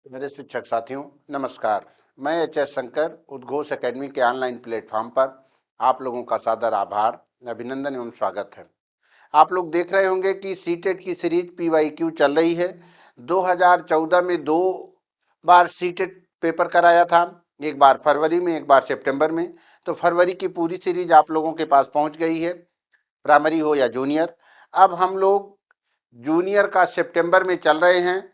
मेरे शिक्षक साथियों नमस्कार। मैं एच.एस. शंकर उद्घोष एकेडमी के ऑनलाइन प्लेटफॉर्म पर आप लोगों का सादर आभार, अभिनंदन एवं स्वागत है। आप लोग देख रहे होंगे कि सीटेट की सीरीज PYQ चल रही है। 2014 में 2 बार सीटेट पेपर कराया था, एक बार फरवरी में, एक बार सितंबर में। तो फरवरी की पूरी सीरीज आप लोगों के पास पहुंच गई है, प्राइमरी हो या जूनियर। अब हम लोग जूनियर का सितंबर में चल रहे हैं,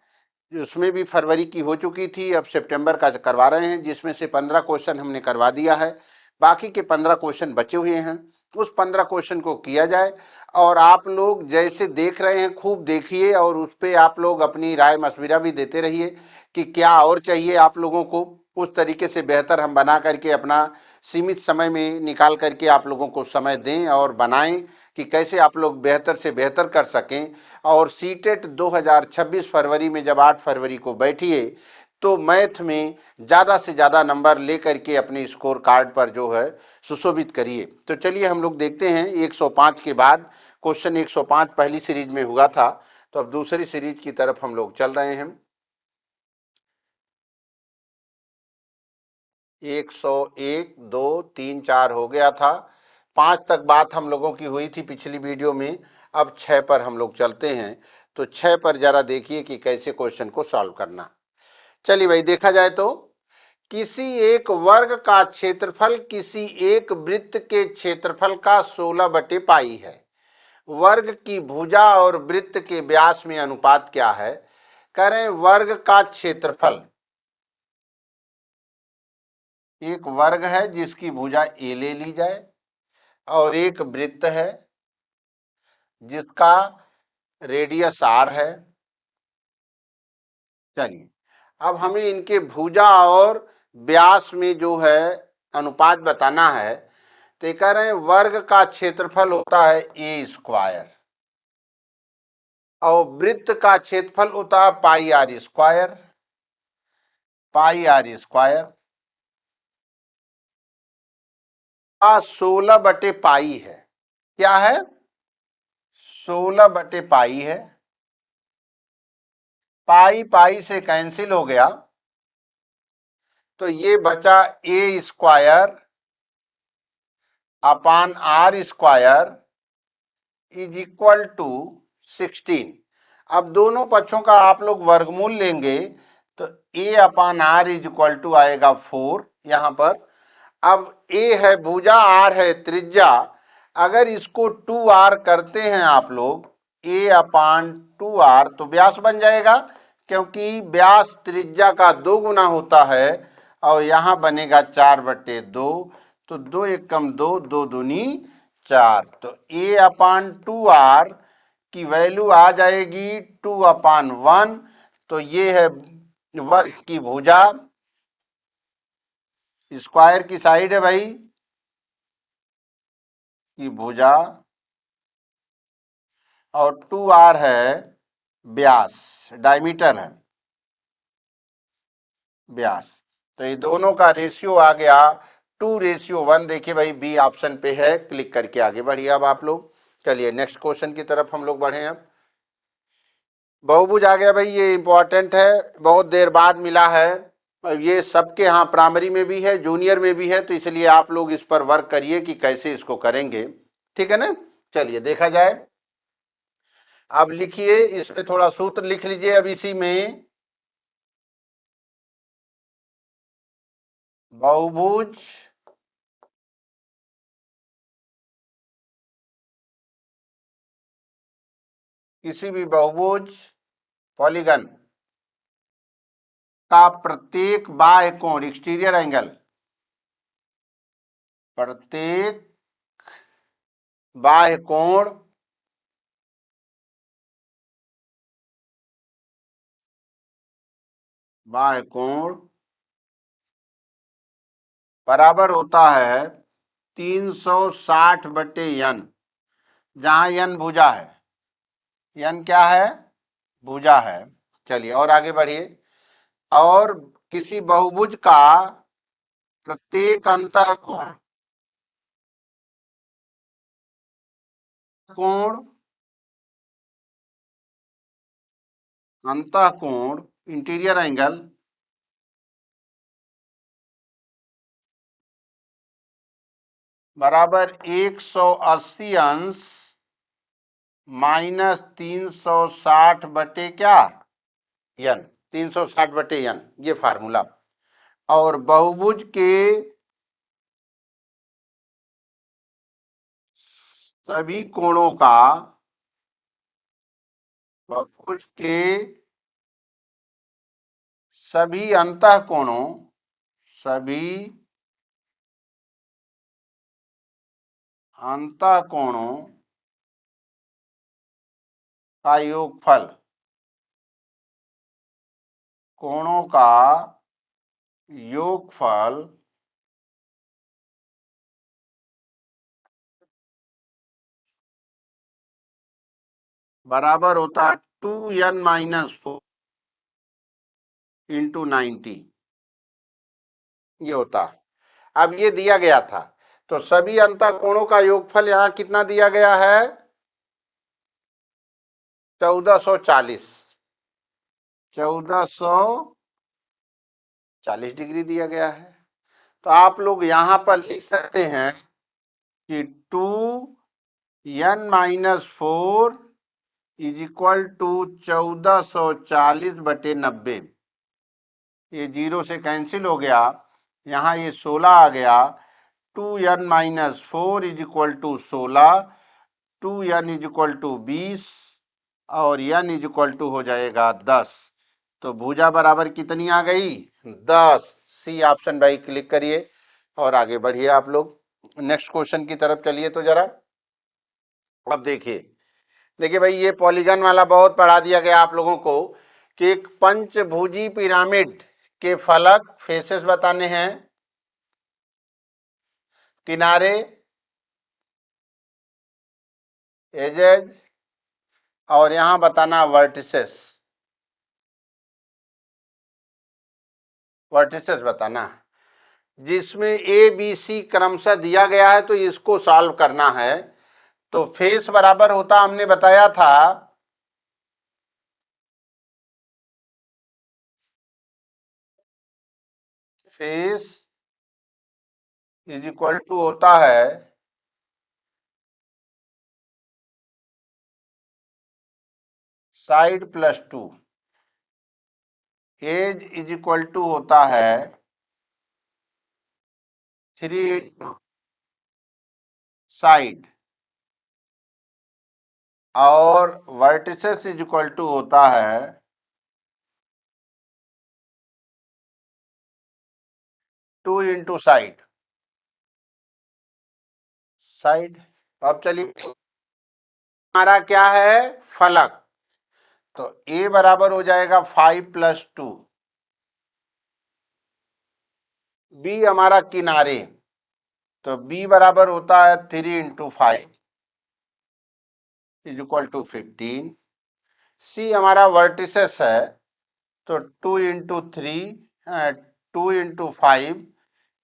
उसमें भी फरवरी की हो चुकी थी, अब सितंबर का करवा रहे हैं, जिसमें से 15 क्वेश्चन हमने करवा दिया है। बाकी के 15 क्वेश्चन बचे हुए हैं, उस 15 क्वेश्चन को किया जाए। और आप लोग जैसे देख रहे हैं खूब देखिए, और उस पर आप लोग अपनी राय मशविरा भी देते रहिए कि क्या और चाहिए आप लोगों को। उस तरीके से बेहतर हम बना करके अपना सीमित समय में निकाल करके आप लोगों को समय दें और बनाएं कि कैसे आप लोग बेहतर से बेहतर कर सकें। और सीटेट 2026 फरवरी में जब 8 फरवरी को बैठिए तो मैथ में ज़्यादा से ज़्यादा नंबर लेकर के अपने स्कोर कार्ड पर जो है सुशोभित करिए। तो चलिए हम लोग देखते हैं 105 के बाद क्वेश्चन 105 पहली सीरीज में हुआ था, तो अब दूसरी सीरीज की तरफ हम लोग चल रहे हैं। 101, 2, 3, 4 हो गया था। 5 तक बात हम लोगों की हुई थी पिछली वीडियो में। अब 6 पर हम लोग चलते हैं। तो 6 पर जरा देखिए कि कैसे क्वेश्चन को सॉल्व करना। चलिए भाई, देखा जाए तो किसी एक वर्ग का क्षेत्रफल किसी एक वृत्त के क्षेत्रफल का 16/पाई है। वर्ग की भुजा और वृत्त के व्यास में अनुपात क्या है? करें वर्ग का क्षेत्रफल। एक वर्ग है जिसकी भुजा ए ले ली जाए, और एक वृत्त है जिसका रेडियस r है। चलिए, अब हमें इनके भुजा और व्यास में जो है अनुपात बताना है। तो कह रहे हैं वर्ग का क्षेत्रफल होता है ए स्क्वायर, और वृत्त का क्षेत्रफल होता है pi r square. Pi r square का 16/पाई है। क्या है? 16/पाई है। पाई पाई से कैंसिल हो गया, तो ये बचा a square upon r square is equal to 16। अब दोनों पक्षों का आप लोग वर्गमूल लेंगे तो ए upon R is equal to आएगा 4 यहां पर। अब ए है भुजा, आर है त्रिज्या। अगर इसको 2r करते हैं आप लोग, ए अपान 2r, तो व्यास बन जाएगा, क्योंकि व्यास त्रिज्या का 2 गुना होता है। और यहां बनेगा 4/2। तो 2 एक कम 2, 2 दूनी 4। तो ए अपान 2r की वैल्यू आ जाएगी 2/1। तो ये है वर्ग की भुजा, स्क्वायर की साइड है भाई की भुजा, और 2r है व्यास, डायमीटर है व्यास। तो ये दोनों का रेशियो आ गया 2:1। देखिए भाई, बी ऑप्शन पे है, क्लिक करके आगे बढ़िए अब आप लोग। चलिए नेक्स्ट क्वेश्चन की तरफ हम लोग बढ़े। अब बहुभुज आ गया भाई, ये इंपॉर्टेंट है, बहुत देर बाद मिला है। ये सबके यहाँ प्राइमरी में भी है, जूनियर में भी है, तो इसलिए आप लोग इस पर वर्क करिए कि कैसे इसको करेंगे, ठीक है ना। चलिए देखा जाए। अब लिखिए, इस पे थोड़ा सूत्र लिख लीजिए। अब इसी में बहुभुज किसी भी बहुभुज पॉलीगन का प्रत्येक बाह्य कोण, एक्सटीरियर एंगल, प्रत्येक बाह्य कोण बाह्य कोण बराबर होता है 360/n, जहां n भुजा है। n क्या है? भुजा है। चलिए और आगे बढ़िए। और किसी बहुभुज का प्रत्येक कोण अंतःकोण इंटीरियर एंगल बराबर 180 अंश माइनस 360 बटे क्या, यन, 360 बटे यन, ये फार्मूला। और बहुभुज के सभी कोणों का, बहुभुज के सभी अंतःकोणों, सभी अंतःकोणों का योगफल, कोणों का योगफल बराबर होता है 2n-4 इंटू 90, ये होता। अब ये दिया गया था, तो सभी अंतःकोणों का योगफल यहां कितना दिया गया है, 1440, 1440 डिग्री दिया गया है। तो आप लोग यहां पर लिख सकते हैं कि 2n-4 इज इक्वल टू 1440/90। ये जीरो से कैंसिल हो गया, यहाँ ये 16 आ गया। 2n-4 is equal to 16, 2n is equal to 20 और n इज इक्वल टू हो जाएगा 10। तो भुजा बराबर कितनी आ गई, 10। सी ऑप्शन भाई क्लिक करिए और आगे बढ़िए आप लोग। नेक्स्ट क्वेश्चन की तरफ चलिए तो जरा। अब देखिए, देखिए भाई, ये पॉलीगन वाला बहुत पढ़ा दिया गया आप लोगों को कि एक पंचभुजी पिरामिड के फलक, फेसेस बताने हैं, किनारे, एजेज, और यहां बताना वर्टिसेस, वर्टिसेस बताना। जिसमें ए बी सी क्रमशः दिया गया है, तो इसको सॉल्व करना है। तो फेस बराबर होता, हमने बताया था, फेस इज इक्वल टू होता है side plus 2, edge is equal to होता है 3 साइड, और वर्टिसेस इज इक्वल टू होता है 2 इंटू साइड, साइड। अब चलिए, हमारा क्या है, फलक। तो ए बराबर हो जाएगा 5+2, बी हमारा किनारे, तो बी बराबर होता है 3 into 5 is equal to 15। C हमारा वर्टिसेस है, तो 2 into 3, 2 into 5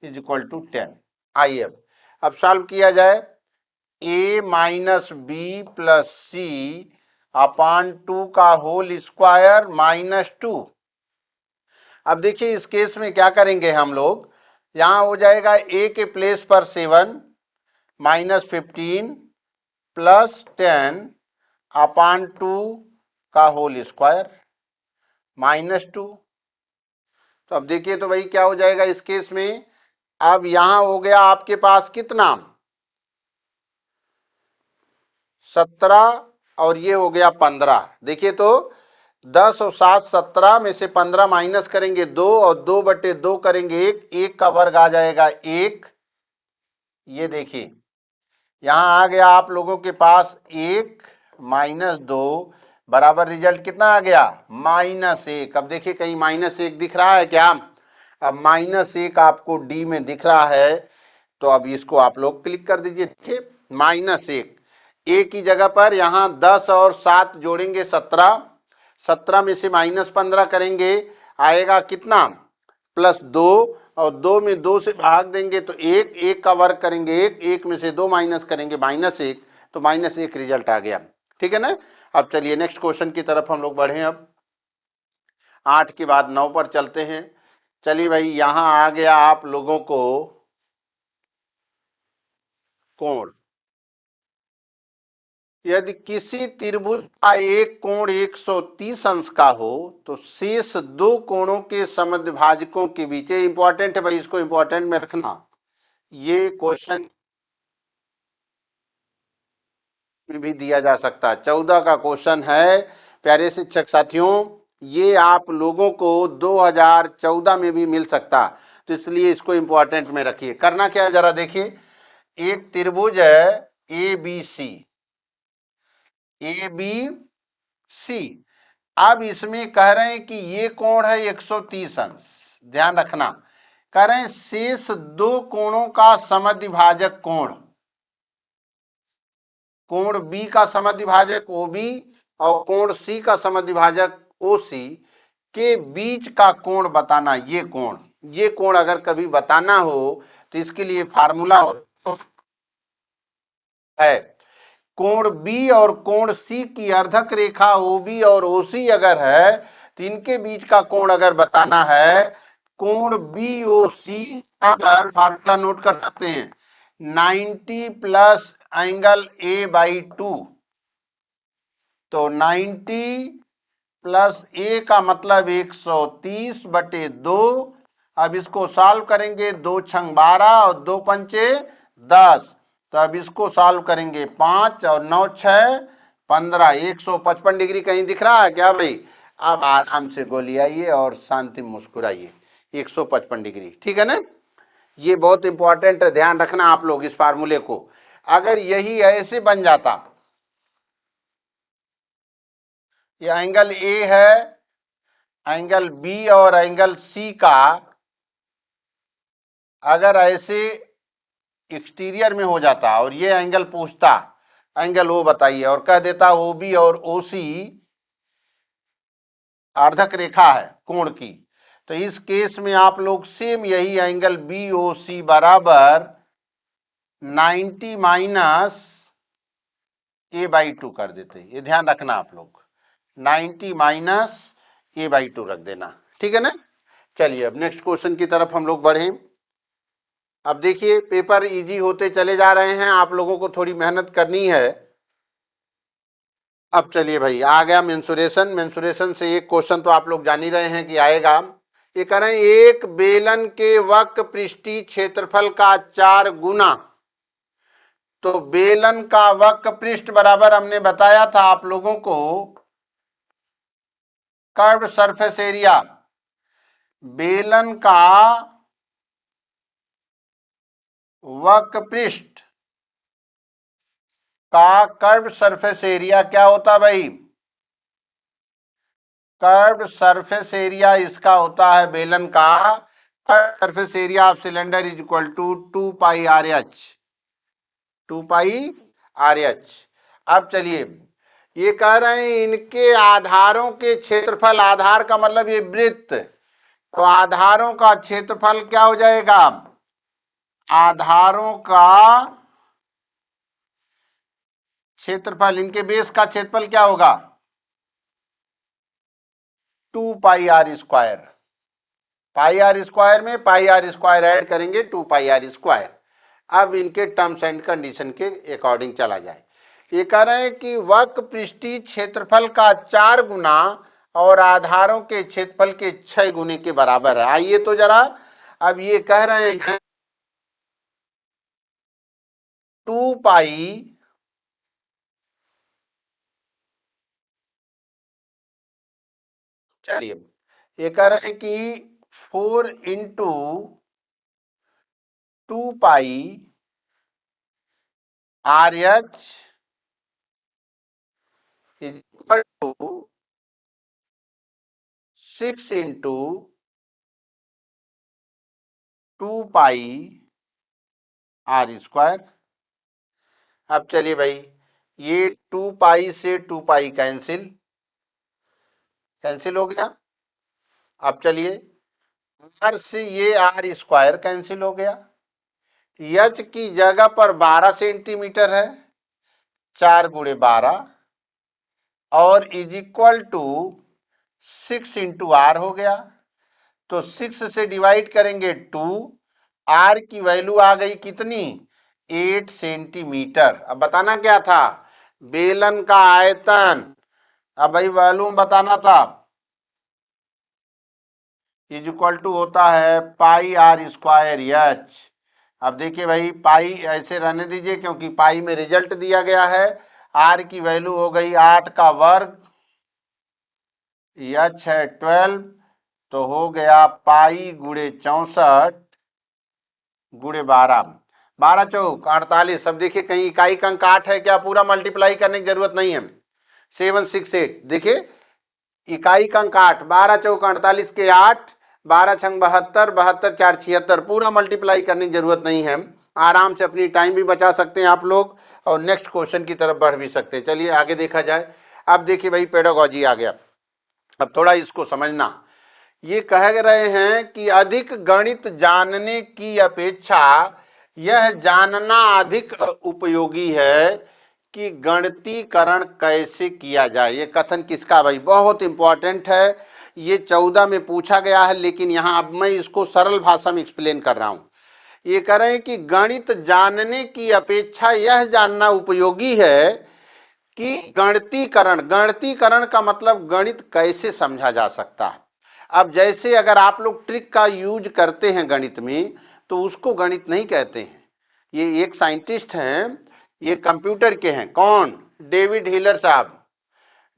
is equal to 10। आइए अब सॉल्व किया जाए। a-b+c अपान 2 का होल स्क्वायर -2। अब देखिए, इस केस में क्या करेंगे हम लोग, यहां हो जाएगा a के प्लेस पर 7 -15 +10 अपान 2 का होल स्क्वायर -2। तो अब देखिए तो भाई क्या हो जाएगा इस केस में, अब यहां हो गया आपके पास कितना, 17, और ये हो गया 15। देखिए तो 10 और 7, 17 में से 15 माइनस करेंगे 2, और 2/2 करेंगे 1, 1 का वर्ग आ जाएगा 1। ये देखिए यहां आ गया आप लोगों के पास 1 -2 बराबर रिजल्ट कितना आ गया, -1। अब देखिए कहीं -1 दिख रहा है क्या, अब -1 आपको डी में दिख रहा है, तो अब इसको आप लोग क्लिक कर दीजिए। देखिए -1, ए की जगह पर यहां 10 और 7 जोड़ेंगे 17, 17 में से -15 करेंगे, आएगा कितना, +2, और 2 में 2 से भाग देंगे तो 1, 1 का वर्ग करेंगे 1, 1 में से 2 माइनस करेंगे -1, तो -1 रिजल्ट आ गया। ठीक है ना। अब चलिए नेक्स्ट क्वेश्चन की तरफ हम लोग बढ़े। अब 8 के बाद 9 पर चलते हैं। चलिए भाई, यहां आ गया आप लोगों को कोण। यदि किसी त्रिभुज का एक कोण 130 अंश का हो तो शेष दो कोणों के समद्विभाजकों के बीच, ये इंपॉर्टेंट है भाई, इसको इंपॉर्टेंट में रखना। ये क्वेश्चन में भी दिया जा सकता है, 14 का क्वेश्चन है प्यारे शिक्षक साथियों। ये आप लोगों को 2014 में भी मिल सकता, तो इसलिए इसको इंपॉर्टेंट में रखिए। करना क्या है जरा देखिए, एक त्रिभुज है A B C, A B C. अब इसमें कह रहे हैं कि ये कोण है 130 अंश, ध्यान रखना। कह रहे हैं शेष दो कोणों का समद्विभाजक कोण, कोण बी का समद्विभाजक ओ बी और कोण सी का समद्विभाजक ओ सी के बीच का कोण बताना। ये कोण अगर कभी बताना हो तो इसके लिए फार्मूला है, कोण बी और कोण सी की अर्धक रेखा ओबी और ओसी अगर है तो इनके बीच का कोण अगर बताना है, कोण बी ओ सी अगर फार्मूला नोट कर सकते हैं 90 प्लस एंगल ए बाई 2, तो 90 प्लस ए का मतलब 130/2। अब इसको सॉल्व करेंगे, 2 छंग 12 और 2 पंचे 10, तो अब इसको सॉल्व करेंगे 5 और 9 6 15, 155 डिग्री कहीं दिख रहा है क्या भाई? अब आराम से गोली आइए और शांति मुस्कुराइए, 155 डिग्री, ठीक है ना। ये बहुत इंपॉर्टेंट है, ध्यान रखना आप लोग इस फार्मूले को। अगर यही ऐसे बन जाता, ये एंगल ए है, एंगल बी और एंगल सी का अगर ऐसे एक्सटीरियर में हो जाता और ये एंगल पूछता, एंगल ओ बताइए, और कह देता ओ बी और ओ सी अर्धक रेखा है कोण की, तो इस केस में आप लोग सेम यही एंगल बी ओ सी बराबर 90 माइनस ए बाई 2 कर देते। ये ध्यान रखना आप लोग, 90 माइनस ए बाई 2 रख देना, ठीक है ना। चलिए अब नेक्स्ट क्वेश्चन की तरफ हम लोग बढ़े। अब देखिए पेपर इजी होते चले जा रहे हैं, आप लोगों को थोड़ी मेहनत करनी है। अब चलिए भाई, आ गया मेंसुरेशन। मेंसुरेशन से एक क्वेश्चन तो आप लोग जान ही रहे हैं कि आएगा। ये कह रहे हैं एक बेलन के वक्र पृष्ठीय क्षेत्रफल का 4 गुना, तो बेलन का वक्र पृष्ठ बराबर हमने बताया था आप लोगों को कर्व्ड सरफेस एरिया। बेलन का वक्र पृष्ठ का कर्व्ड सरफेस एरिया क्या होता भाई? कर्व्ड सरफेस एरिया इसका होता है बेलन का, surface area of cylinder is equal to 2 pi r h, 2 pi r h. अब चलिए ये कह रहे हैं इनके आधारों के क्षेत्रफल, आधार का मतलब ये वृत्त, तो आधारों का क्षेत्रफल क्या हो जाएगा? आधारों का क्षेत्रफल, इनके बेस का क्षेत्रफल क्या होगा? 2 pi r square, pi r square में पाई आर स्क्वायर ऐड करेंगे 2 पाई आर स्क्वायर। अब इनके टर्म्स एंड कंडीशन के अकॉर्डिंग चला जाए। ये कह रहे हैं कि वक्र पृष्ठीय क्षेत्रफल का 4 गुना और आधारों के क्षेत्रफल के 6 गुने के बराबर है। आइए तो जरा, अब ये कह रहे हैं 2 पाई, चलिए ये कह रहे हैं कि 4 into 2 pi r h equal to 6 into 2 pi r square. अब चलिए भाई, ये 2 पाई से 2 पाई कैंसिल, कैंसिल हो गया। अब चलिए आर से ये आर स्क्वायर कैंसिल हो गया, एच की जगह पर 12 सेंटीमीटर है, 4 गुणे 12 और is equal to 6 into r हो गया, तो 6 से डिवाइड करेंगे 2, आर की वैल्यू आ गई कितनी? 8 सेंटीमीटर। अब बताना क्या था, बेलन का आयतन। अब भाई वॉल्यूम बताना था, इज इक्वल टू होता है पाई आर स्क्वायर एच। अब देखिए भाई पाई ऐसे रहने दीजिए क्योंकि पाई में रिजल्ट दिया गया है। आर की वैल्यू हो गई 8 का वर्ग, एच है 12, तो हो गया पाई गुणे 64 गुणे 12, 12 चौक 48। अब देखिए कहीं इकाई का अंक 8 है क्या, पूरा मल्टीप्लाई करने की जरूरत नहीं है। 768 देखिए इकाई का अंक 8, 12 चौक 48 के 8, 12 छंग 72, 72 4 76, पूरा मल्टीप्लाई करने की जरूरत नहीं है। आराम से अपनी टाइम भी बचा सकते हैं आप लोग और नेक्स्ट क्वेश्चन की तरफ बढ़ भी सकते हैं। चलिए आगे देखा जाए। अब देखिए भाई पेडागोजी आ गया, अब थोड़ा इसको समझना। ये कह रहे हैं कि अधिक गणित जानने की अपेक्षा यह जानना अधिक उपयोगी है कि गणितीकरण कैसे किया जाए। ये कथन किसका भाई, बहुत इंपॉर्टेंट है। ये 14 में पूछा गया है, लेकिन यहाँ अब मैं इसको सरल भाषा में एक्सप्लेन कर रहा हूं। ये कह रहे हैं कि गणित जानने की अपेक्षा यह जानना उपयोगी है कि गणितीकरण, गणितीकरण का मतलब गणित कैसे समझा जा सकता है। अब जैसे अगर आप लोग ट्रिक का यूज करते हैं गणित में, तो उसको गणित नहीं कहते हैं। ये एक साइंटिस्ट हैं, ये कंप्यूटर के हैं, कौन, डेविड हिलर साहब।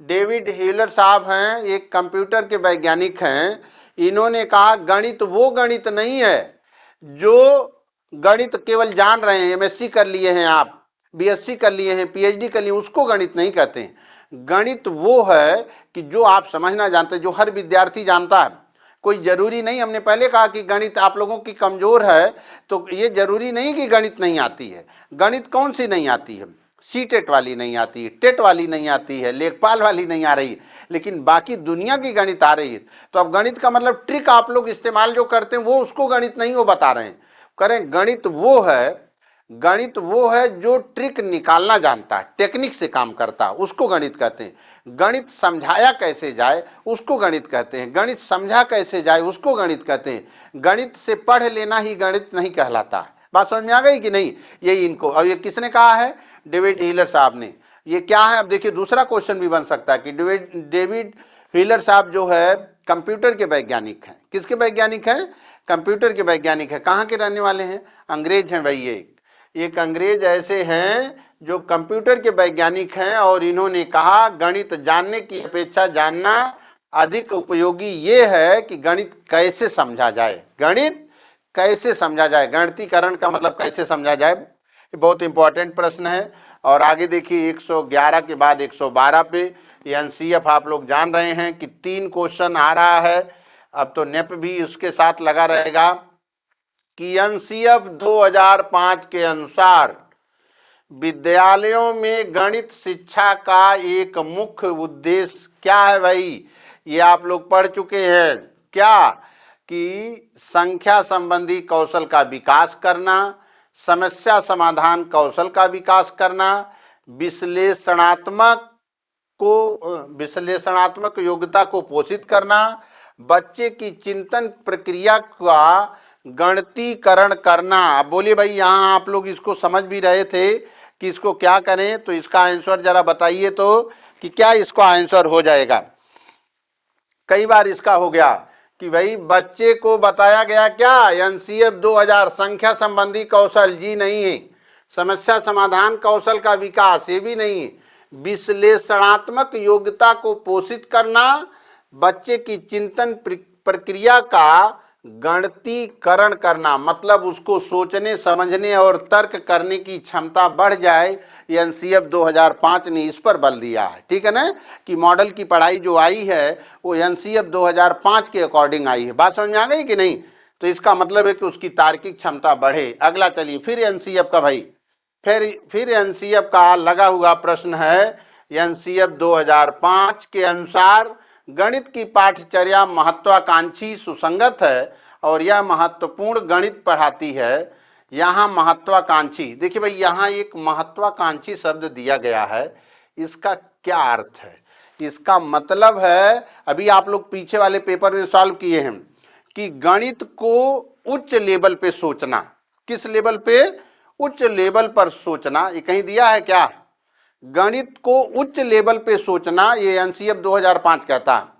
डेविड हिलर साहब हैं, एक कंप्यूटर के वैज्ञानिक हैं। इन्होंने कहा गणित वो गणित नहीं है जो गणित केवल जान रहे हैं, एमएससी कर लिए हैं आप, बीएससी कर लिए हैं, पीएचडी कर लिए, उसको गणित नहीं कहते हैं। गणित वो है कि जो आप समझना जानते हैं, जो हर विद्यार्थी जानता है। कोई जरूरी नहीं, हमने पहले कहा कि गणित आप लोगों की कमजोर है, तो ये जरूरी नहीं कि गणित नहीं आती है। गणित कौन सी नहीं आती है, सीटेट वाली नहीं आती, टेट वाली नहीं आती है, लेखपाल वाली नहीं आ रही, लेकिन बाकी दुनिया की गणित आ रही है। तो अब गणित का मतलब ट्रिक आप लोग इस्तेमाल जो करते हैं वो उसको गणित नहीं, वो बता रहे हैं। करें गणित वो है, गणित वो है जो ट्रिक निकालना जानता है, टेक्निक से काम करता है, उसको गणित कहते हैं। गणित समझाया कैसे जाए उसको गणित कहते हैं, गणित समझा कैसे जाए उसको गणित कहते हैं। गणित से पढ़ लेना ही गणित नहीं कहलाता है। बात समझ में आ गई कि नहीं, यही इनको, और ये किसने कहा है, डेविड हिलर साहब ने। ये क्या है, अब देखिए दूसरा क्वेश्चन भी बन सकता है कि डेविड हिलर साहब जो है कंप्यूटर के वैज्ञानिक हैं। किसके वैज्ञानिक हैं, कंप्यूटर के वैज्ञानिक है। कहाँ के रहने वाले हैं, अंग्रेज हैं भाई। ये एक अंग्रेज ऐसे हैं जो कंप्यूटर के वैज्ञानिक हैं, और इन्होंने कहा गणित जानने की अपेक्षा जानना अधिक उपयोगी ये है कि गणित कैसे समझा जाए, गणित कैसे समझा जाए, गणितीकरण का मतलब कैसे समझा जाए। ये बहुत इंपॉर्टेंट प्रश्न है। और आगे देखिए 111 के बाद 112 पे एनसीएफ आप लोग जान रहे हैं कि 3 क्वेश्चन आ रहा है। अब तो नेप भी उसके साथ लगा रहेगा कि एनसीएफ 2005 के अनुसार विद्यालयों में गणित शिक्षा का एक मुख्य उद्देश्य क्या है भाई, ये आप लोग पढ़ चुके हैं क्या, कि संख्या संबंधी कौशल का विकास करना, समस्या समाधान कौशल का विकास करना, विश्लेषणात्मक विश्लेषणात्मक योग्यता को पोषित करना, बच्चे की चिंतन प्रक्रिया का गणितीकरण करना। अब बोलिए भाई, यहाँ आप लोग इसको समझ भी रहे थे कि इसको क्या करें, तो इसका आंसर जरा बताइए तो कि क्या इसका आंसर हो जाएगा। कई बार इसका हो गया कि भाई बच्चे को बताया गया क्या, एनसीएफ 2000 संख्या संबंधी कौशल, जी नहीं है। समस्या समाधान कौशल का विकास, ये भी नहीं है। विश्लेषणात्मक योग्यता को पोषित करना, बच्चे की चिंतन प्रक्रिया का गणितीकरण करना, मतलब उसको सोचने समझने और तर्क करने की क्षमता बढ़ जाए। एनसीएफ 2005 ने इस पर बल दिया है, ठीक है ना, कि मॉडल की पढ़ाई जो आई है वो एनसीएफ 2005 के अकॉर्डिंग आई है। बात समझ में आ गई कि नहीं, तो इसका मतलब है कि उसकी तार्किक क्षमता बढ़े। अगला चलिए फिर एनसीएफ का भाई, फिर एनसीएफ का लगा हुआ प्रश्न है। एनसीएफ 2005 के अनुसार गणित की पाठ्यचर्या महत्वाकांक्षी सुसंगत है और यह महत्वपूर्ण गणित पढ़ाती है। यहाँ महत्वाकांक्षी, देखिए भाई यहाँ एक महत्वाकांक्षी शब्द दिया गया है, इसका क्या अर्थ है, इसका मतलब है, अभी आप लोग पीछे वाले पेपर में सॉल्व किए हैं कि गणित को उच्च लेवल पे सोचना। किस लेवल पे, उच्च लेवल पर सोचना, ये कहीं दिया है क्या? गणित को उच्च लेवल पे सोचना, ये एनसीएफ 2005 कहता है।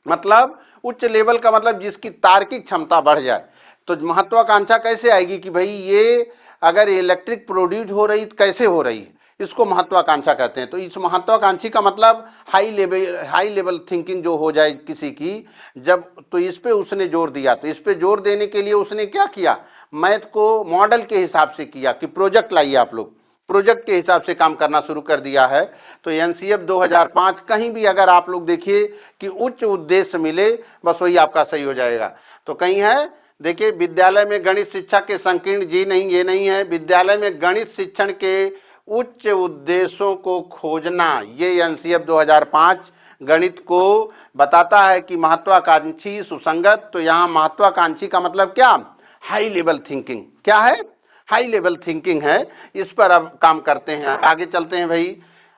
मतलब उच्च लेवल का मतलब जिसकी तार्किक क्षमता बढ़ जाए। तो महत्वाकांक्षा कैसे आएगी कि भाई ये अगर इलेक्ट्रिक प्रोड्यूस हो रही तो कैसे हो रही है, इसको महत्वाकांक्षा कहते हैं। तो इस महत्वाकांक्षी का मतलब हाई लेवल थिंकिंग जो हो जाए किसी की, जब तो इस पे उसने जोर दिया। तो इस पे जोर देने के लिए उसने क्या किया, मैथ को मॉडल के हिसाब से किया कि प्रोजेक्ट लाइए, आप लोग प्रोजेक्ट के हिसाब से काम करना शुरू कर दिया है। तो एनसीएफ 2005 कहीं भी अगर आप लोग देखिए कि उच्च उद्देश्य मिले, बस वही आपका सही हो जाएगा। तो कहीं है, देखिए विद्यालय में गणित शिक्षा के संकीर्ण, जी नहीं, ये नहीं है। विद्यालय में गणित शिक्षण के उच्च उद्देश्यों को खोजना, ये एनसीएफ 2005 गणित को बताता है कि महत्वाकांक्षी सुसंगत। तो यहाँ महत्वाकांक्षी का मतलब क्या, हाई लेवल थिंकिंग। क्या है, हाई लेवल थिंकिंग है। इस पर अब काम करते हैं, आगे चलते हैं भाई।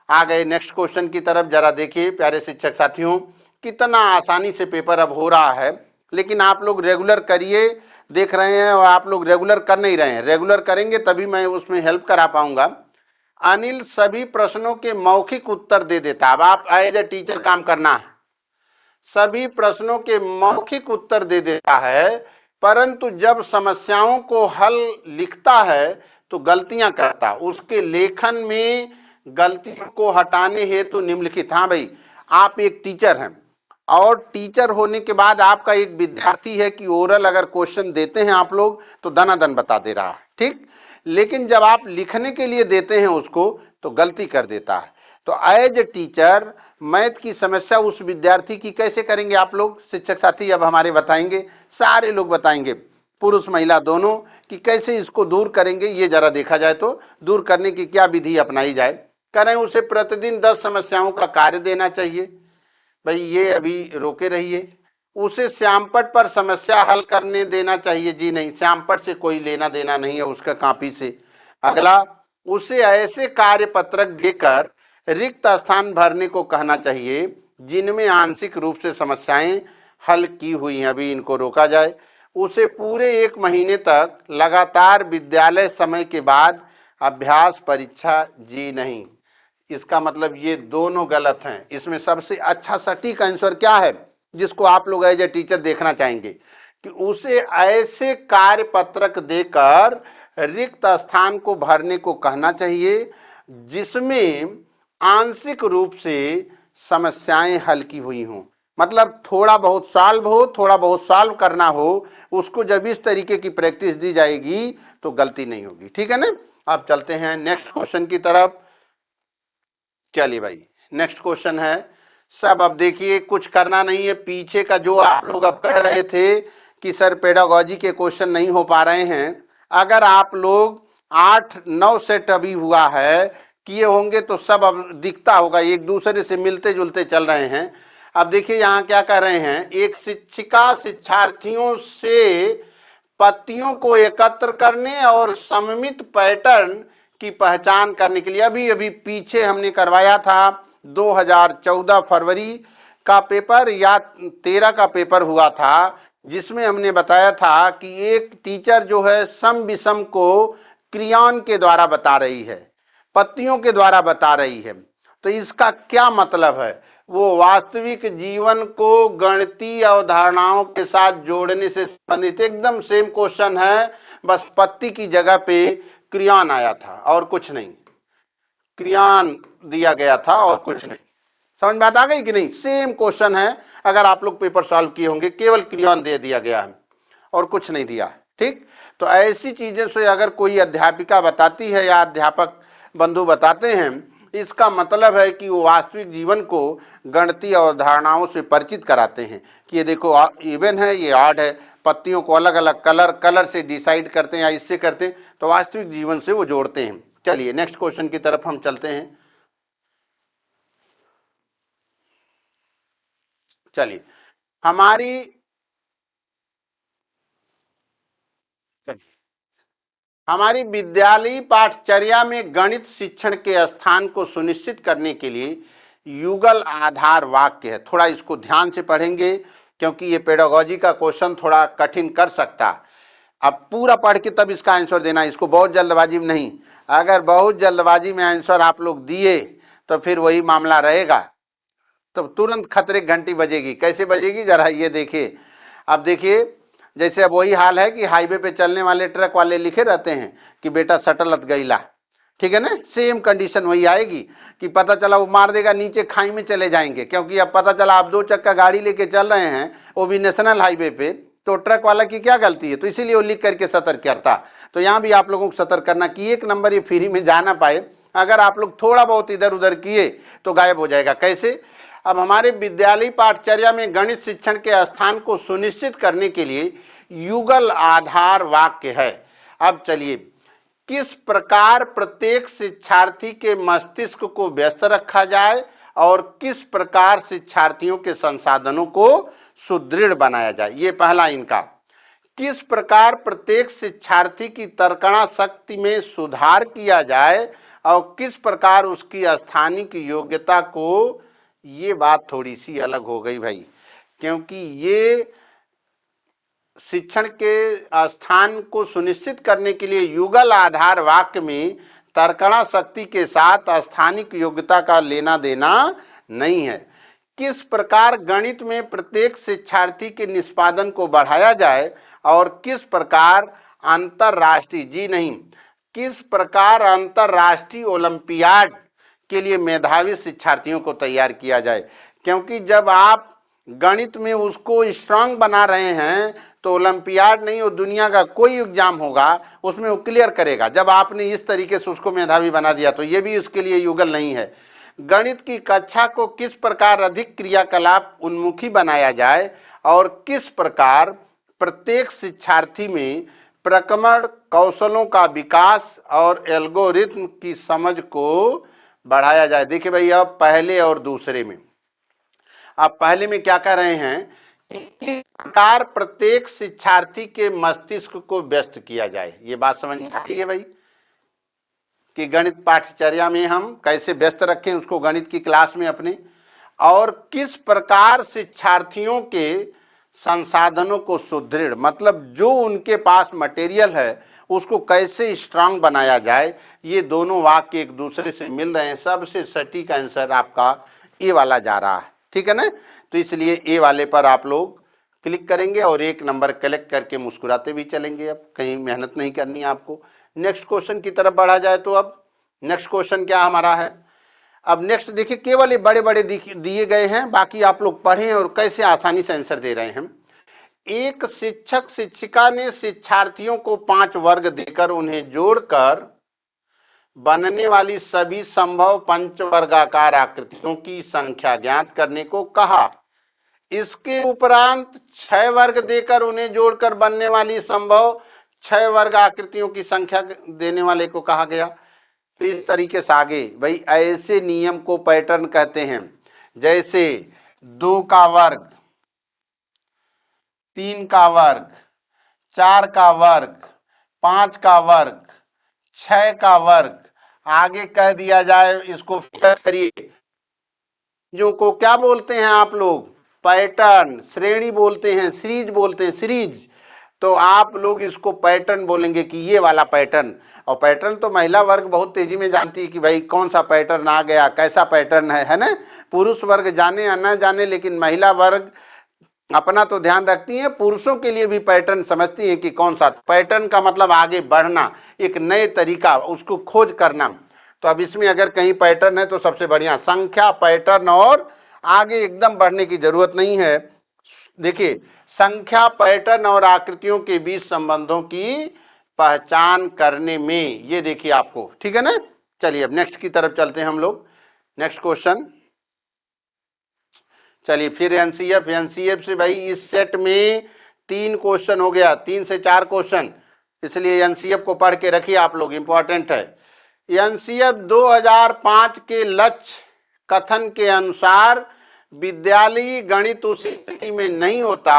आ गए नेक्स्ट क्वेश्चन की तरफ। जरा देखिए प्यारे शिक्षक साथियों, कितना आसानी से पेपर अब हो रहा है। लेकिन आप लोग रेगुलर करिए, देख रहे हैं, और आप लोग रेगुलर कर नहीं रहे हैं। रेगुलर करेंगे तभी मैं उसमें हेल्प करा पाऊंगा। अनिल सभी प्रश्नों के मौखिक उत्तर दे देता। अब आप एज ए टीचर काम करना है, सभी प्रश्नों के मौखिक उत्तर दे देता है, परंतु जब समस्याओं को हल लिखता है तो गलतियां करता। उसके लेखन में गलतियों को हटाने हेतु निम्नलिखित। हाँ भाई, आप एक टीचर हैं और टीचर होने के बाद आपका एक विद्यार्थी है कि ओरल अगर क्वेश्चन देते हैं आप लोग तो दनादन बता दे रहा है, ठीक। लेकिन जब आप लिखने के लिए देते हैं उसको तो गलती कर देता है। तो एज ए टीचर मैथ की समस्या उस विद्यार्थी की कैसे करेंगे आप लोग शिक्षक साथी, अब हमारे बताएंगे, सारे लोग बताएंगे, पुरुष महिला दोनों, कि कैसे इसको दूर करेंगे। ये जरा देखा जाए तो दूर करने की क्या विधि अपनाई जाए। करें उसे प्रतिदिन 10 समस्याओं का कार्य देना चाहिए, भाई ये अभी रोके रहिए। उसे श्यामपट पर समस्या हल करने देना चाहिए, जी नहीं, श्यामपट से कोई लेना देना नहीं है उसका, कॉपी से। अगला, उसे ऐसे कार्य पत्रक देकर रिक्त स्थान भरने को कहना चाहिए जिनमें आंशिक रूप से समस्याएं हल की हुई हैं, अभी इनको रोका जाए। उसे पूरे 1 महीने तक लगातार विद्यालय समय के बाद अभ्यास परीक्षा, जी नहीं। इसका मतलब ये दोनों गलत हैं। इसमें सबसे अच्छा सटीक आंसर क्या है जिसको आप लोग एज ए टीचर देखना चाहेंगे, कि उसे ऐसे कार्य पत्रक देकर रिक्त स्थान को भरने को कहना चाहिए जिसमें आंशिक रूप से समस्याएं हल की हुई हों। मतलब थोड़ा बहुत सॉल्व हो, थोड़ा बहुत सॉल्व करना हो, उसको जब इस तरीके की प्रैक्टिस दी जाएगी तो गलती नहीं होगी, ठीक है ना। अब चलते हैं नेक्स्ट क्वेश्चन की तरफ। चलिए भाई, नेक्स्ट क्वेश्चन है सब। अब देखिए कुछ करना नहीं है, पीछे का जो आप लोग अब कह रहे थे कि सर पेडागोजी के क्वेश्चन नहीं हो पा रहे हैं, अगर आप लोग 8-9 सेट अभी हुआ है किए होंगे तो सब अब दिखता होगा, एक दूसरे से मिलते जुलते चल रहे हैं। अब देखिए यहाँ क्या कर रहे हैं, एक शिक्षिका शिक्षार्थियों से पत्तियों को एकत्र करने और सममित पैटर्न की पहचान करने के लिए, अभी अभी पीछे हमने करवाया था 2014 फरवरी का पेपर या 13 का पेपर हुआ था, जिसमें हमने बताया था कि एक टीचर जो है सम विषम को क्रियान के द्वारा बता रही है, पत्तियों के द्वारा बता रही है। तो इसका क्या मतलब है, वो वास्तविक जीवन को गणितीय अवधारणाओं के साथ जोड़ने से संबंधित एकदम सेम क्वेश्चन है, बस पत्ती की जगह पे क्रियान आया था और कुछ नहीं, क्रियान दिया गया था और कुछ नहीं। समझ बात आ गई कि नहीं, सेम क्वेश्चन है, अगर आप लोग पेपर सॉल्व किए होंगे केवल क्रियान दे दिया गया है और कुछ नहीं दिया, ठीक। तो ऐसी चीजें से अगर कोई अध्यापिका बताती है या अध्यापक बंधु बताते हैं, इसका मतलब है कि वो वास्तविक जीवन को गणितीय अवधारणाओं से परिचित कराते हैं कि ये देखो इवन है, ये ऑड है, पत्तियों को अलग अलग कलर से डिसाइड करते हैं या इससे करते हैं, तो वास्तविक जीवन से वो जोड़ते हैं। चलिए नेक्स्ट क्वेश्चन की तरफ हम चलते हैं। चलिए हमारी हमारी विद्यालयी पाठचर्या में गणित शिक्षण के स्थान को सुनिश्चित करने के लिए युगल आधार वाक्य है। थोड़ा इसको ध्यान से पढ़ेंगे क्योंकि ये पेडागोजी का क्वेश्चन थोड़ा कठिन कर सकता। अब पूरा पढ़ के तब इसका आंसर देना, इसको बहुत जल्दबाजी में नहीं। अगर बहुत जल्दबाजी में आंसर आप लोग दिए तो फिर वही मामला रहेगा, तो तुरंत खतरे की घंटी बजेगी। कैसे बजेगी जरा ये देखिए। अब देखिए, जैसे अब वही हाल है कि हाईवे पे चलने वाले ट्रक वाले लिखे रहते हैं कि बेटा सटलत गईला, ठीक है ना, सेम कंडीशन वही आएगी कि पता चला वो मार देगा, नीचे खाई में चले जाएंगे। क्योंकि अब पता चला आप 2 चक्का गाड़ी लेके चल रहे हैं, वो भी नेशनल हाईवे पे, तो ट्रक वाला की क्या गलती है, तो इसीलिए वो लिख करके सतर्क करता। तो यहाँ भी आप लोगों को सतर्क करना कि 1 नंबर ये फ्री में जा ना पाए। अगर आप लोग थोड़ा बहुत इधर उधर किए तो गायब हो जाएगा। कैसे? अब हमारे विद्यालय पाठचर्या में गणित शिक्षण के स्थान को सुनिश्चित करने के लिए युगल आधार वाक्य है। अब चलिए, किस प्रकार प्रत्येक शिक्षार्थी के मस्तिष्क को व्यस्त रखा जाए और किस प्रकार शिक्षार्थियों के संसाधनों को सुदृढ़ बनाया जाए, ये पहला इनका। किस प्रकार प्रत्येक शिक्षार्थी की तर्कणा शक्ति में सुधार किया जाए और किस प्रकार उसकी स्थानिक योग्यता को, ये बात थोड़ी सी अलग हो गई भाई, क्योंकि ये शिक्षण के स्थान को सुनिश्चित करने के लिए युगल आधार वाक्य में तर्कणा शक्ति के साथ स्थानिक योग्यता का लेना देना नहीं है। किस प्रकार गणित में प्रत्येक शिक्षार्थी के निष्पादन को बढ़ाया जाए और किस प्रकार अंतरराष्ट्रीय, जी नहीं, किस प्रकार अंतरराष्ट्रीय ओलंपियाड के लिए मेधावी शिक्षार्थियों को तैयार किया जाए। क्योंकि जब आप गणित में उसको स्ट्रांग बना रहे हैं तो ओलंपियाड नहीं, वो दुनिया का कोई एग्जाम होगा उसमें वो क्लियर करेगा। जब आपने इस तरीके से उसको मेधावी बना दिया तो ये भी उसके लिए युगल नहीं है। गणित की कक्षा को किस प्रकार अधिक क्रियाकलाप उन्मुखी बनाया जाए और किस प्रकार प्रत्येक शिक्षार्थी में प्रक्रमण कौशलों का विकास और एल्गोरिथम की समझ को बढ़ाया जाए। देखिए भाई, अब पहले और दूसरे में, अब पहले में क्या कर रहे हैं, किस प्रकार प्रत्येक शिक्षार्थी के मस्तिष्क को व्यस्त किया जाए, ये बात समझ में आ रही है भाई, कि गणित पाठ्यचर्या में हम कैसे व्यस्त रखें उसको गणित की क्लास में अपने, और किस प्रकार शिक्षार्थियों के संसाधनों को सुदृढ़, मतलब जो उनके पास मटेरियल है उसको कैसे स्ट्रांग बनाया जाए। ये दोनों वाक्य एक दूसरे से मिल रहे हैं। सबसे सटीक आंसर आपका ए वाला जा रहा है, ठीक है ना। तो इसलिए ए वाले पर आप लोग क्लिक करेंगे और 1 नंबर कलेक्ट करके मुस्कुराते भी चलेंगे। अब कहीं मेहनत नहीं करनी है आपको। नेक्स्ट क्वेश्चन की तरफ बढ़ा जाए तो अब नेक्स्ट क्वेश्चन क्या हमारा है। अब नेक्स्ट देखिए, केवल ये बड़े बड़े दिए गए हैं, बाकी आप लोग पढ़ें और कैसे आसानी से आंसर दे रहे हैं। एक शिक्षक शिक्षिका ने शिक्षार्थियों को 5 वर्ग देकर उन्हें जोड़कर बनने वाली सभी संभव पंचवर्गाकार आकृतियों की संख्या ज्ञात करने को कहा। इसके उपरांत 6 वर्ग देकर उन्हें जोड़कर बनने वाली संभव 6 वर्ग आकृतियों की संख्या देने वाले को कहा गया। तो इस तरीके से आगे भाई ऐसे नियम को पैटर्न कहते हैं, जैसे 2 का वर्ग, 3 का वर्ग, 4 का वर्ग, 5 का वर्ग, 6 का वर्ग। आगे कह दिया जाए, इसको फिगर करिए, जो को क्या बोलते हैं आप लोग, पैटर्न, श्रेणी बोलते हैं, सीरीज बोलते हैं, सीरीज। तो आप लोग इसको पैटर्न बोलेंगे कि ये वाला पैटर्न। और पैटर्न तो महिला वर्ग बहुत तेजी में जानती है कि भाई कौन सा पैटर्न आ गया, कैसा पैटर्न है ना। पुरुष वर्ग जाने या ना जाने, लेकिन महिला वर्ग अपना तो ध्यान रखती है, पुरुषों के लिए भी पैटर्न समझती है कि कौन सा पैटर्न का मतलब आगे बढ़ना, एक नए तरीका, उसको खोज करना। तो अब इसमें अगर कहीं पैटर्न है तो सबसे बढ़िया संख्या, पैटर्न, और आगे एकदम बढ़ने की जरूरत नहीं है। देखिए, संख्या, पैटर्न और आकृतियों के बीच संबंधों की पहचान करने में, ये देखिए आपको, ठीक है ना। चलिए अब नेक्स्ट की तरफ चलते हैं हम लोग। नेक्स्ट क्वेश्चन, चलिए फिर एनसीएफ। एनसीएफ से भाई इस सेट में 3 क्वेश्चन हो गया, 3 से 4 क्वेश्चन, इसलिए एनसीएफ को पढ़ के रखिए आप लोग, इंपॉर्टेंट है। एनसीएफ 2005 के लक्ष्य कथन के अनुसार विद्यालयी गणित उस स्थिति में नहीं होता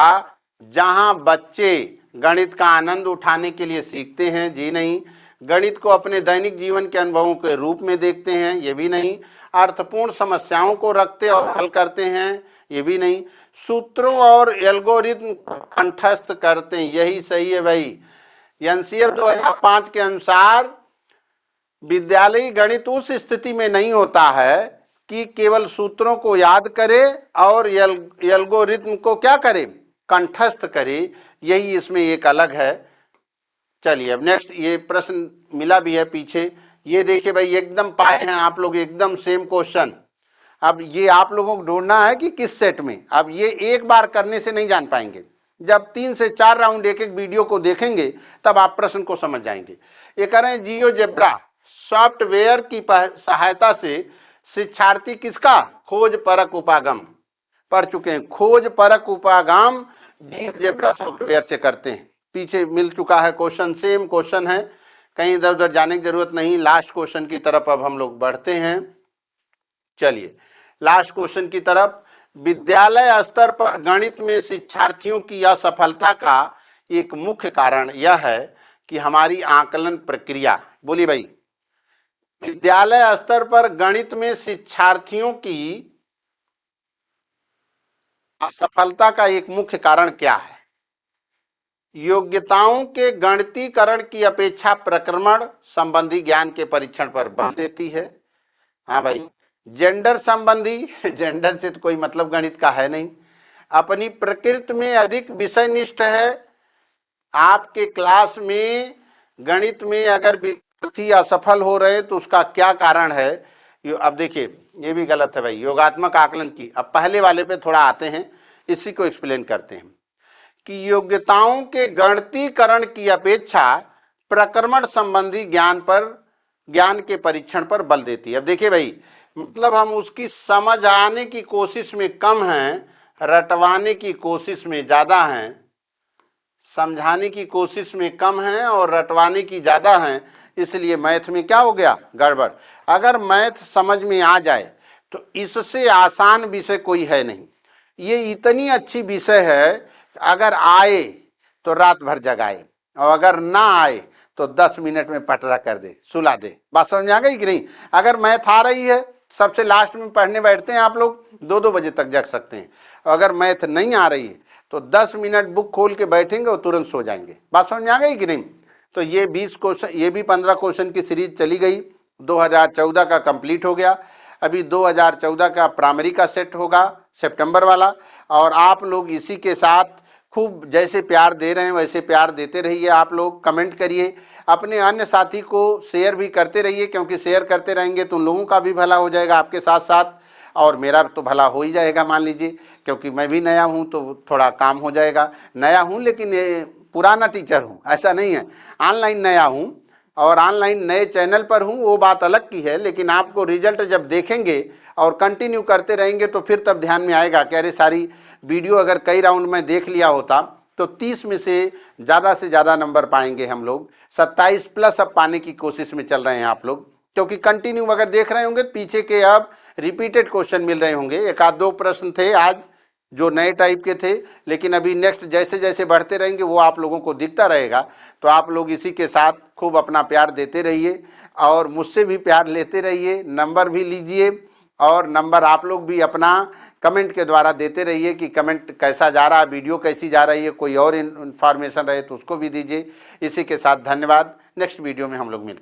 जहां बच्चे गणित का आनंद उठाने के लिए सीखते हैं, जी नहीं। गणित को अपने दैनिक जीवन के अनुभवों के रूप में देखते हैं, ये भी नहीं। अर्थपूर्ण समस्याओं को रखते और हल करते हैं, ये भी नहीं। सूत्रों और एल्गोरिथम कंठस्थ करते हैं, यही सही है भाई। एनसीएल 2005 के अनुसार विद्यालयी गणित उस स्थिति में नहीं होता है कि केवल सूत्रों को याद करे और एल्गोरिथम को क्या करे, कंठस्थ करे। यही इसमें एक अलग है। चलिए अब नेक्स्ट ये प्रश्न मिला भी है पीछे, ये देखिए भाई एकदम पाए हैं आप लोग, एकदम सेम क्वेश्चन। अब ये आप लोगों को ढूंढना है कि किस सेट में। अब ये एक बार करने से नहीं जान पाएंगे, जब 3 से 4 राउंड एक एक वीडियो को देखेंगे तब आप प्रश्न को समझ जाएंगे। ये कह रहे हैं जियोजेब्रा सॉफ्टवेयर की सहायता से शिक्षार्थी किसका खोज परक उपागम पढ़ चुके हैं, खोज परक उपागम जियोजेब्रा सॉफ्टवेयर से करते हैं। पीछे मिल चुका है क्वेश्चन, सेम क्वेश्चन है, कहीं इधर उधर जाने की जरूरत नहीं। लास्ट क्वेश्चन की तरफ अब हम लोग बढ़ते हैं। चलिए लास्ट क्वेश्चन की तरफ। विद्यालय स्तर पर गणित में शिक्षार्थियों की असफलता का एक मुख्य कारण यह है कि हमारी आकलन प्रक्रिया, बोलिए भाई, विद्यालय स्तर पर गणित में शिक्षार्थियों की असफलता का एक मुख्य कारण क्या है? योग्यताओं के गणितीकरण की अपेक्षा प्रक्रमण संबंधी ज्ञान के परीक्षण पर बल देती है। हाँ भाई, जेंडर संबंधी जेंडर से तो कोई मतलब गणित का है नहीं। अपनी प्रकृति में अधिक विषयनिष्ठ है। आपके क्लास में गणित में अगर विद्यार्थी असफल हो रहे तो उसका क्या कारण है? अब देखिए ये भी गलत है भाई, योगात्मक आकलन की। अब पहले वाले पे थोड़ा आते हैं, इसी को एक्सप्लेन करते हैं कि योग्यताओं के गणितीकरण की अपेक्षा प्रक्रमण संबंधी ज्ञान के परीक्षण पर बल देती है। अब देखिए भाई, मतलब हम उसकी समझ आने की कोशिश में कम हैं, रटवाने की कोशिश में ज्यादा हैं। समझाने की कोशिश में कम हैं और रटवाने की ज्यादा हैं, इसलिए मैथ में क्या हो गया, गड़बड़। अगर मैथ समझ में आ जाए तो इससे आसान विषय कोई है नहीं। ये इतनी अच्छी विषय है, अगर आए तो रात भर जगाए और अगर ना आए तो 10 मिनट में पटरा कर दे, सुला दे। बात समझ में आ गई कि नहीं? अगर मैथ आ रही है, सबसे लास्ट में पढ़ने बैठते हैं आप लोग, 2-2 बजे तक जग सकते हैं। अगर मैथ नहीं आ रही है तो 10 मिनट बुक खोल के बैठेंगे और तुरंत सो जाएंगे। बात समझ में आ गई कि नहीं? तो ये 20 क्वेश्चन, ये भी 15 क्वेश्चन की सीरीज चली गई। 2014 का कंप्लीट हो गया। अभी 2014 का प्राइमरी का सेट होगा सितंबर वाला, और आप लोग इसी के साथ खूब जैसे प्यार दे रहे हैं वैसे प्यार देते रहिए। आप लोग कमेंट करिए, अपने अन्य साथी को शेयर भी करते रहिए, क्योंकि शेयर करते रहेंगे तो उन लोगों का भी भला हो जाएगा आपके साथ साथ, और मेरा तो भला हो ही जाएगा मान लीजिए, क्योंकि मैं भी नया हूं तो थोड़ा काम हो जाएगा। नया हूं लेकिन पुराना टीचर हूं, ऐसा नहीं है। ऑनलाइन नया हूं और ऑनलाइन नए चैनल पर हूं, वो बात अलग की है। लेकिन आपको रिजल्ट जब देखेंगे और कंटिन्यू करते रहेंगे तो फिर तब ध्यान में आएगा कि अरे सारी वीडियो अगर कई राउंड में देख लिया होता तो 30 में से ज़्यादा नंबर पाएंगे हम लोग। 27 प्लस अब पाने की कोशिश में चल रहे हैं आप लोग, क्योंकि कंटिन्यू अगर देख रहे होंगे पीछे के अब रिपीटेड क्वेश्चन मिल रहे होंगे। 1-2 प्रश्न थे आज जो नए टाइप के थे, लेकिन अभी नेक्स्ट जैसे जैसे बढ़ते रहेंगे वो आप लोगों को दिखता रहेगा। तो आप लोग इसी के साथ खूब अपना प्यार देते रहिए और मुझसे भी प्यार लेते रहिए, नंबर भी लीजिए, और नंबर आप लोग भी अपना कमेंट के द्वारा देते रहिए कि कमेंट कैसा जा रहा है, वीडियो कैसी जा रही है, कोई और इन्फॉर्मेशन रहे तो उसको भी दीजिए। इसी के साथ धन्यवाद। नेक्स्ट वीडियो में हम लोग मिलते हैं।